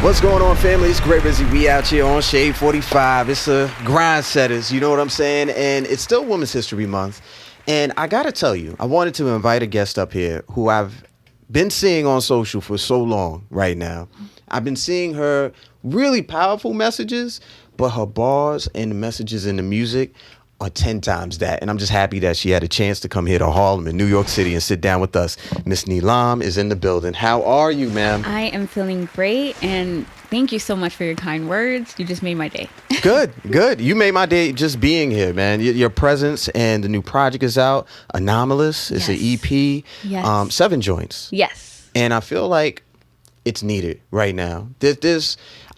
What's going on, family? It's Gray Rizzy. We out here on Shade 45. It's a grind setters, you know what I'm saying? And it's still Women's History Month. And I got to tell you, I wanted to invite a guest up here who I've been seeing on social for so long right now. I've been seeing her really powerful messages, but her bars and the messages in the music are 10 times that. And I'm just happy that she had a chance to come here to Harlem in New York City and sit down with us. Miss Neelam is in the building. How are you, ma'am? I am feeling great, and thank you so much for your kind words. You just made my day. Good. You made my day just being here, man. Your presence, and the new project is out. Anomalous. It's an EP. Yes. 7 joints. Yes. And I feel like it's needed right now.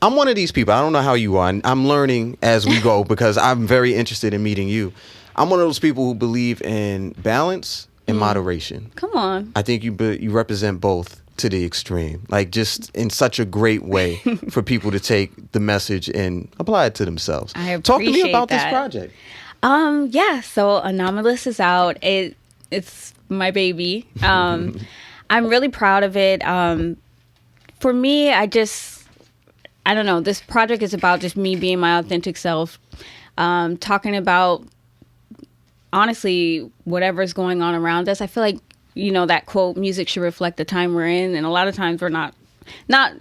I'm one of these people. I don't know how you are. And I'm learning as we go because I'm very interested in meeting you. I'm one of those people who believe in balance and moderation. Come on. I think you represent both to the extreme, like just in such a great way for people to take the message and apply it to themselves. I appreciate Talk to me about that. this project. Yeah. So Anomalous is out. It's my baby. I'm really proud of it. For me, I don't know. This project is about just me being my authentic self, talking about, honestly, whatever's going on around us. I feel like, that quote, music should reflect the time we're in. And a lot of times we're not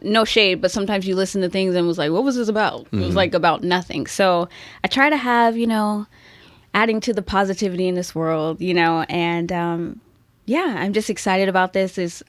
no shade, but sometimes you listen to things and was like, what was this about? Mm-hmm. It was like about nothing. So I try to have, adding to the positivity in this world, and I'm just excited about this.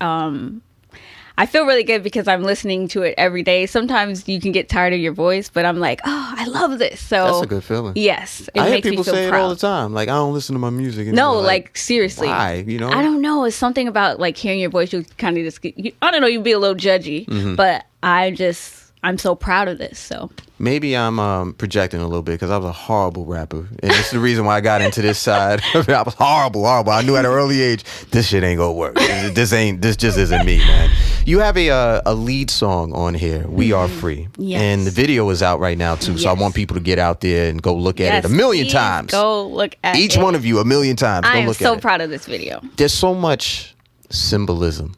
I feel really good because I'm listening to it every day. Sometimes you can get tired of your voice, but I'm like, oh, I love this. So that's a good feeling. Yes, I hear people say it all the time. Like, I don't listen to my music anymore. No, like seriously. Why? I don't know. It's something about like hearing your voice. You kind of just, I don't know. You'd be a little judgy, but I'm so proud of this. So maybe I'm projecting a little bit because I was a horrible rapper, and it's the reason why I got into this side. I was horrible. I knew at an early age this shit ain't gonna work. This just isn't me, man. You have a lead song on here, "We Are Free," yes. And the video is out right now too. Yes. So I want people to get out there and go look at it a million times. Go look at each one of you a million times. I am so proud of this video. There's so much symbolism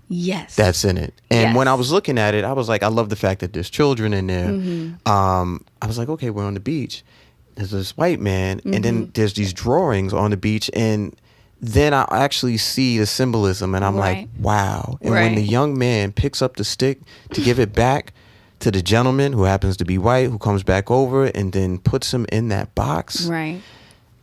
that's in it, and when I was looking at it, I was like, I love the fact that there's children in there. I was like, okay, we're on the beach, there's this white man, and then there's these drawings on the beach, and then I actually see the symbolism, and I'm like, wow. And when the young man picks up the stick to give it back to the gentleman who happens to be white, who comes back over and then puts him in that box, right,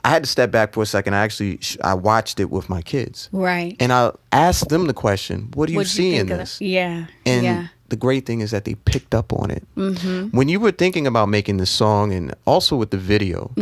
I had to step back for a second. I watched it with my kids. Right. And I asked them the question, what do you see in this? Yeah. And the great thing is that they picked up on it. Mm-hmm. When you were thinking about making this song and also with the video,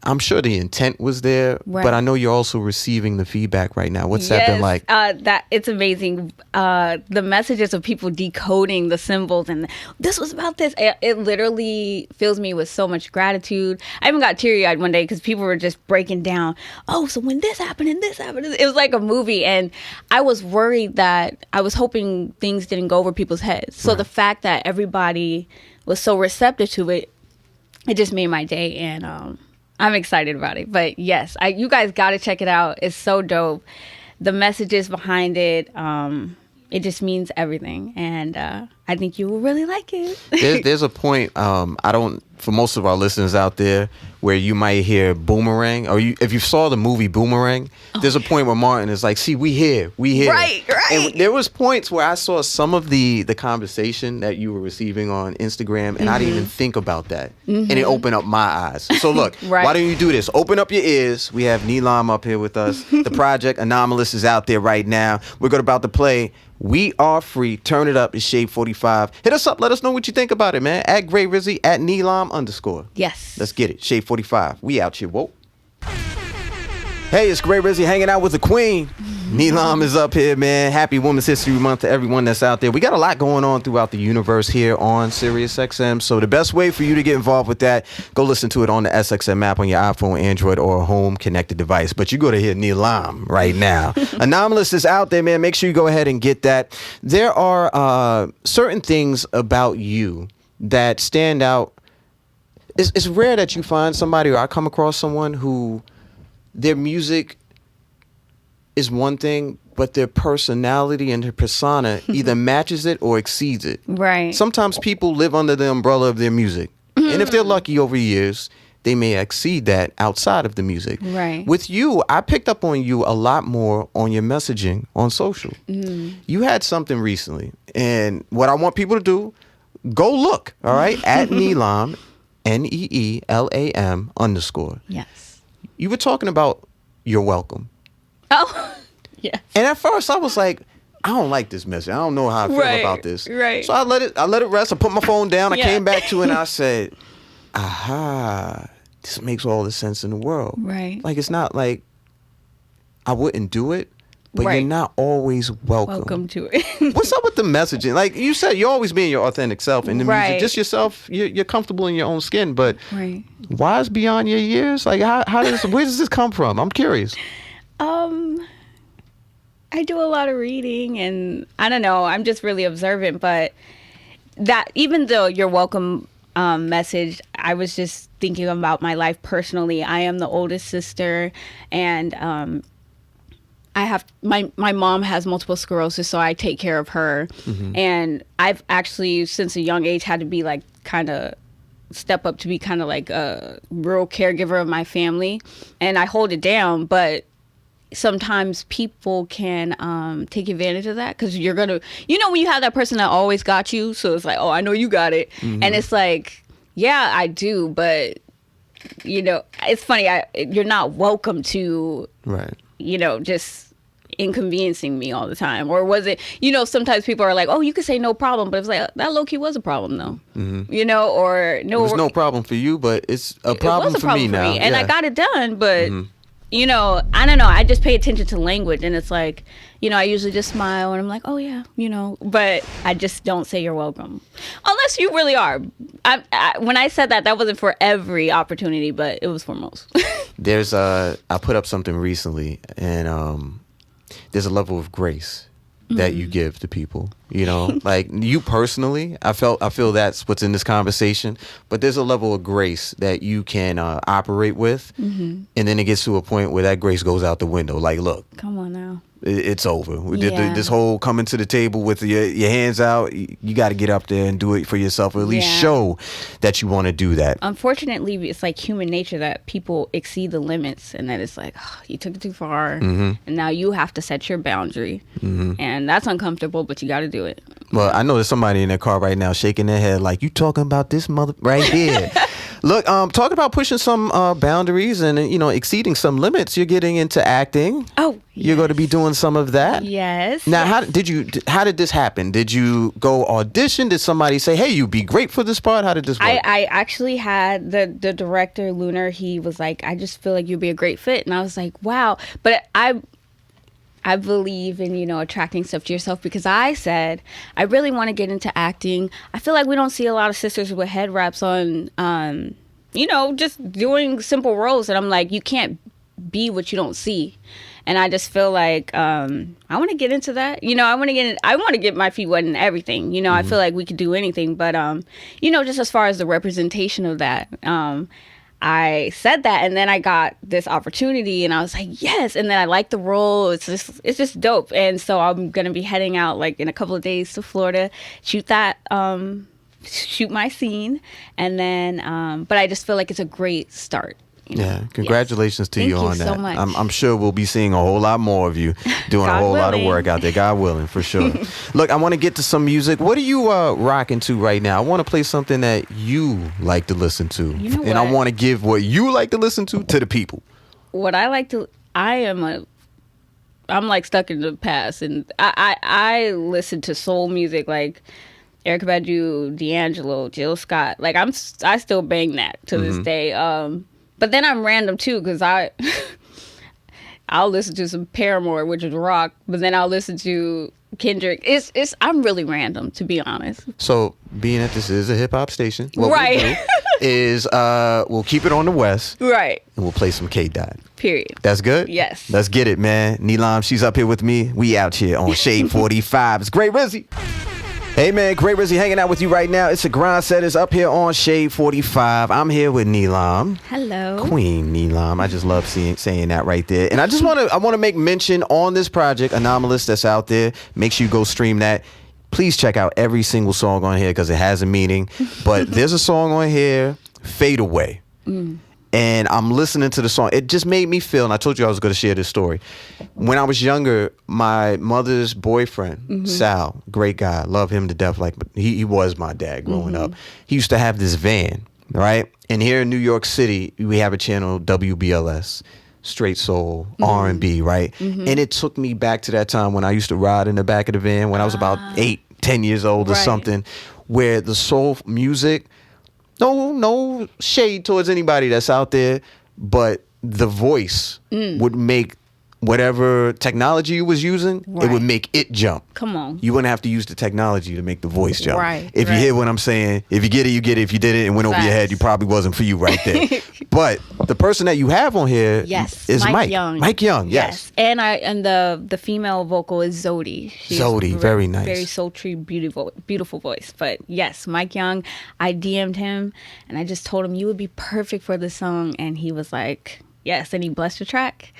I'm sure the intent was there, but I know you're also receiving the feedback right now. What's that been like? That it's amazing. The messages of people decoding the symbols and this was about this. It literally fills me with so much gratitude. I even got teary-eyed one day because people were just breaking down. Oh, so when this happened and this happened, it was like a movie. And I was worried that I was hoping things didn't go over people's heads. So the fact that everybody was so receptive to it, it just made my day. And I'm excited about it. But yes, you guys got to check it out. It's so dope. The messages behind it, it just means everything. And I think you will really like it. There's a point, for most of our listeners out there, where you might hear Boomerang, or if you saw the movie Boomerang, there's a point where Martin is like, see, we here. Right. And there was points where I saw some of the conversation that you were receiving on Instagram, and I didn't even think about that. And it opened up my eyes. So look, why don't you do this? Open up your ears. We have Neelam up here with us. The project Anomalous is out there right now. We're about to play We Are Free. Turn it up. It's Shade 45. Hit us up. Let us know what you think about it, man. At Gray Rizzy, at Neelam _ Yes. Let's get it. Shade 45. We out here. Whoa. Hey, it's Gray Rizzy hanging out with the queen. Neelam is up here, man. Happy Women's History Month to everyone that's out there. We got a lot going on throughout the universe here on SiriusXM. So the best way for you to get involved with that, go listen to it on the SXM app on your iPhone, Android, or a home connected device. But you go to hear Neelam right now. Anomalous is out there, man. Make sure you go ahead and get that. There are certain things about you that stand out. It's rare that you find somebody, or I come across someone who their music is one thing, but their personality and their persona either matches it or exceeds it. Right. Sometimes people live under the umbrella of their music. And if they're lucky over years, they may exceed that outside of the music. Right. With you, I picked up on you a lot more on your messaging on social. You had something recently. And what I want people to do, go look, all right, at Neelam, NEELAM _ Yes. You were talking about you're welcome. Oh, yes. And at first I was like, I don't like this message. I don't know how I feel about this. Right. So I let it rest. I put my phone down. I Yeah. came back to it and I said, aha, this makes all the sense in the world. Right. Like, it's not like I wouldn't do it, but Right. you're not always welcome. Welcome to it. What's up with the messaging? Like you said, you're always being your authentic self in the music. Right. Just yourself. You're comfortable in your own skin. But Right. why is beyond your years? Like, where does this come from? I'm curious. I do a lot of reading, and I don't know, I'm just really observant, but that, even though you're welcome message, I was just thinking about my life personally. I am the oldest sister, and I have my mom has multiple sclerosis, so I take care of her. And I've actually, since a young age, had to be like kind of step up to be kind of like a real caregiver of my family, and I hold it down, but sometimes people can take advantage of that, because you're gonna, when you have that person that always got you, so it's like, oh, I know you got it. And it's like, yeah, I do, but it's funny, you're not welcome to, Right. just inconveniencing me all the time. Or was it, sometimes people are like, oh, you could say no problem, but it's like, that low-key was a problem though. Or no, It was no problem for you, but it's a problem for me now. And I Yeah. got it done, but I don't know, I just pay attention to language, and it's like, I usually just smile and I'm like, oh yeah, but I just don't say you're welcome unless you really are. When I said that wasn't for every opportunity, but it was for most. I put up something recently, and there's a level of grace that you give to people, like you personally, I feel that's what's in this conversation, but there's a level of grace that you can operate with, and then it gets to a point where that grace goes out the window. Like, look, Come on now. it's over. We did Yeah. this whole coming to the table with your hands out. You got to get up there and do it for yourself, or at least Yeah. show that you want to do that. Unfortunately, it's like human nature that people exceed the limits, and that it's like, oh, you took it too far, and now you have to set your boundary, and that's uncomfortable, but you got to do it. Well, I know there's somebody in their car right now shaking their head like, you talking about this mother right here. Look, talking about pushing some boundaries and, exceeding some limits, you're getting into acting. Oh, You're going to be doing some of that. Yes. Now, yes. how did this happen? Did you go audition? Did somebody say, hey, you'd be great for this part? How did this work? I actually had the director, Lunar, he was like, I just feel like you'd be a great fit. And I was like, wow. But I believe in, attracting stuff to yourself, because I said, I really want to get into acting. I feel like we don't see a lot of sisters with head wraps on, just doing simple roles. And I'm like, you can't be what you don't see. And I just feel like I want to get into that. I want to get my feet wet in everything. I feel like we could do anything. But, just as far as the representation of that, I said that, and then I got this opportunity, and I was like, yes. And then I liked the role. It's just dope. And so I'm going to be heading out like in a couple of days to Florida, shoot my scene. And then, but I just feel like it's a great start. Yeah, congratulations to you on that. Thank you so much. I'm sure we'll be seeing a whole lot more of you doing a whole lot of work out there. God willing, for sure. Look, I want to get to some music. What are you rocking to right now? I want to play something that you like to listen to. And I want to give what you like to listen to the people. What I like to, I'm like stuck in the past, and I listen to soul music like Erykah Badu, D'Angelo, Jill Scott. Like I still bang that to this day. But then I'm random too, because I'll listen to some Paramore, which is rock, but then I'll listen to Kendrick. I'm really random, to be honest. So being that this is a hip hop station, what Right. we'll do is we'll keep it on the West, Right. and we'll play some K-Dot. Period. That's good? Yes. Let's get it, man. Neelam, she's up here with me. We out here on Shade 45. It's Gray Rizzy. Hey man, Gray Rizzy hanging out with you right now. It's a grind set. It's up here on Shade 45. I'm here with Neelam. Hello. Queen Neelam. I just love saying that right there. And I want to make mention on this project, Anomalous, that's out there. Make sure you go stream that. Please check out every single song on here because it has a meaning. But there's a song on here, Fade Away. And I'm listening to the song. It just made me feel, and I told you I was going to share this story. When I was younger, my mother's boyfriend, Sal, great guy, love him to death. Like he was my dad growing up. He used to have this van, right? And here in New York City, we have a channel, WBLS, straight soul, R&B, right? And it took me back to that time when I used to ride in the back of the van when I was about 8-10 years old or something, where the soul music, no shade towards anybody that's out there, but the voice would make whatever technology you was using, it would make it jump. Come on. You wouldn't have to use the technology to make the voice jump. Right. If you hear what I'm saying, if you get it, you get it. If you did it and went over your head, you probably wasn't for you right there. But the person that you have on here is Mike Young. Mike Young, yes. And the female vocal is Zodi. She's Zodi, very nice. Very sultry, beautiful voice. But yes, Mike Young, I DM'd him and I just told him you would be perfect for this song. And he was like, yes, and he blessed the track.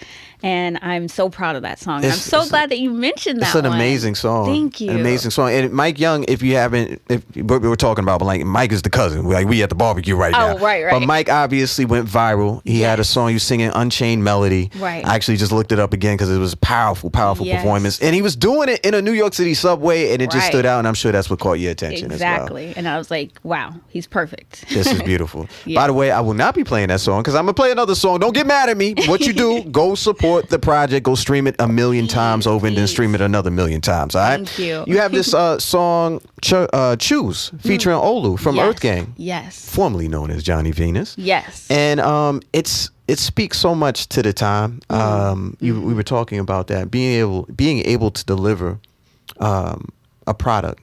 And I'm so proud of that song. I'm so glad that you mentioned that. It's an amazing song. Thank you. An amazing song. And Mike Young, if you haven't, what we were talking about, but like Mike is the cousin. We at the barbecue right now. Oh, right. But Mike obviously went viral. He had a song he was singing, Unchained Melody. Right. I actually just looked it up again because it was a powerful performance. And he was doing it in a New York City subway, and it just stood out. And I'm sure that's what caught your attention as well. Exactly. And I was like, wow, he's perfect. This is beautiful. By the way, I will not be playing that song because I'm going to play another song. Don't get mad at me. What you do, go support the project. Go stream it 1,000,000 times over and then stream it another 1,000,000 times. All right. Thank you. You have this song, Choose, featuring Olu from Earth Gang. Yes. Formerly known as Johnny Venus. Yes. And it speaks so much to the time. We were talking about that being able to deliver a product,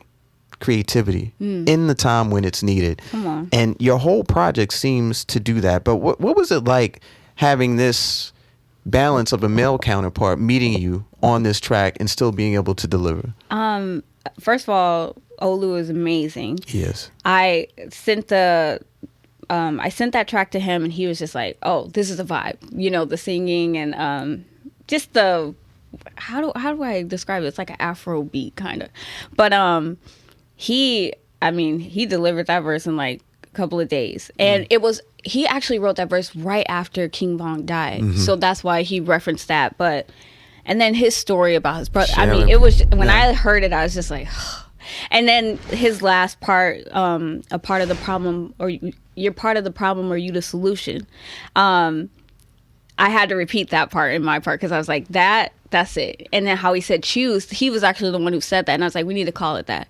creativity in the time when it's needed. Come on. And your whole project seems to do that. But what was it like having this balance of a male counterpart meeting you on this track and still being able to deliver? First of all, Olu is amazing. Yes. I sent that track to him and he was just like, oh, this is a vibe. You know, the singing and just the how do I describe it? It's like an Afro beat kind of. But he delivered that verse in like a couple of days. And he actually wrote that verse right after King Von died. So that's why he referenced that. And then his story about his brother. I mean, it was, when I heard it, I was just like, and then his last part, a part of the problem, or you're part of the problem or you the solution. I had to repeat that part in my part because I was like, that's it. And then how he said choose, he was actually the one who said that. And I was like, we need to call it that.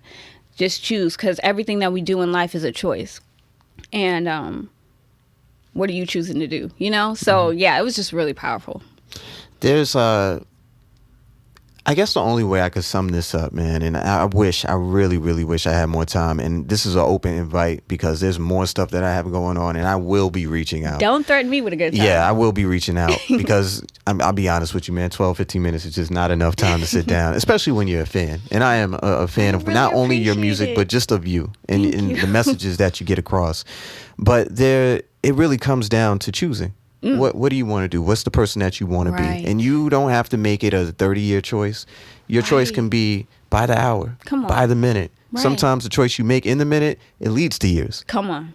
Just choose, because everything that we do in life is a choice. And what are you choosing to do? You know? So yeah, it was just really powerful. There's I guess the only way I could sum this up, man, and I really, really wish I had more time. And this is an open invite because there's more stuff that I have going on, and I will be reaching out. Don't threaten me with a good time. Yeah, I will be reaching out because I'll be honest with you, man. 12, 15 minutes is just not enough time to sit down, especially when you're a fan. And I am a fan of not only your music, but just of you and the messages that you get across. But it really comes down to choosing. What do you want to do? What's the person that you want to be? And you don't have to make it a 30-year choice. Your choice can be by the hour, by the minute. Sometimes the choice you make in the minute, it leads to years. Come on.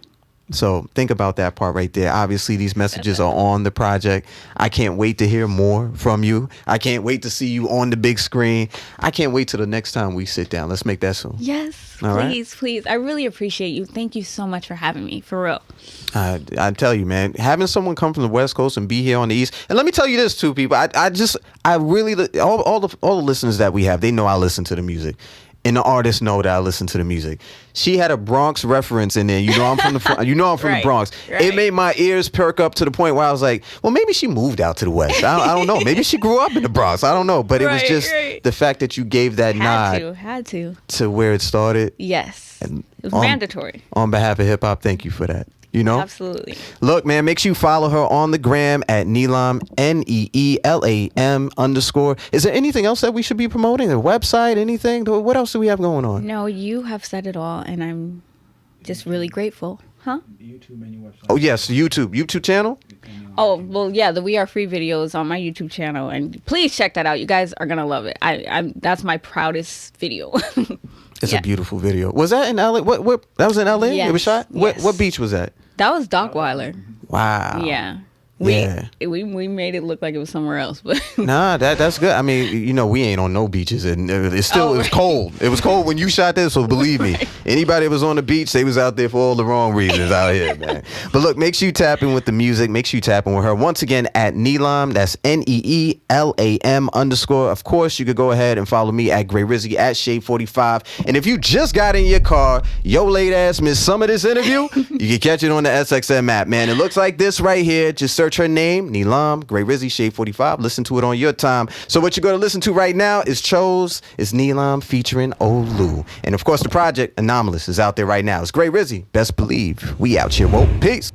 So think about that part right there. Obviously, these messages are on the project. I can't wait to hear more from you. I can't wait to see you on the big screen. I can't wait till the next time we sit down. Let's make that soon. Yes, all please, right? Please. I really appreciate you. Thank you so much for having me, for real. I tell you, man, having someone come from the West Coast and be here on the East. And let me tell you this too, people. I really, all the listeners that we have, they know I listen to the music. And the artists know that I listen to the music. She had a Bronx reference in there. You know I'm from the the Bronx. Right. It made my ears perk up to the point where I was like, well, maybe she moved out to the West. I don't know. Maybe she grew up in the Bronx. I don't know. But it was just the fact that you gave that had to where it started. Yes. And it was mandatory. On behalf of hip hop, thank you for that. You know? Absolutely. Look, man, make sure you follow her on the gram at Neelam, NEELAM_. Is there anything else that we should be promoting? A website, anything? What else do we have going on? No, you have said it all, and I'm just really grateful. Huh? YouTube and your website. Oh, yes, YouTube channel? Oh, well, yeah, the We Are Free videos on my YouTube channel, and please check that out. You guys are gonna love it. That's my proudest video. It's a beautiful video. Was that in LA? What that was in LA? Yes, It was shot? yes. What beach was that? That was Dockweiler. Wow. Yeah. Yeah. We made it look like it was somewhere else, but Nah, that's good. I mean, you know, we ain't on no beaches, and it's still it was cold. It was cold when you shot this, so believe me, anybody that was on the beach, they was out there for all the wrong reasons out here, man. But look, make sure you tap in with the music. Make sure you tap in with her once again at Neelam. That's NEELAM_. Of course, you could go ahead and follow me at Gray Rizzy at Shade45. And if you just got in your car, yo late ass missed some of this interview, you can catch it on the SXM app, man. It looks like this right here. Just search her name, Neelam, Gray Rizzy, Shade45. Listen to it on your time. So what you're going to listen to right now is Chose, is Neelam featuring Olu. And of course, the project Anomalous is out there right now. It's Gray Rizzy. Best believe we out here. Whoa, peace.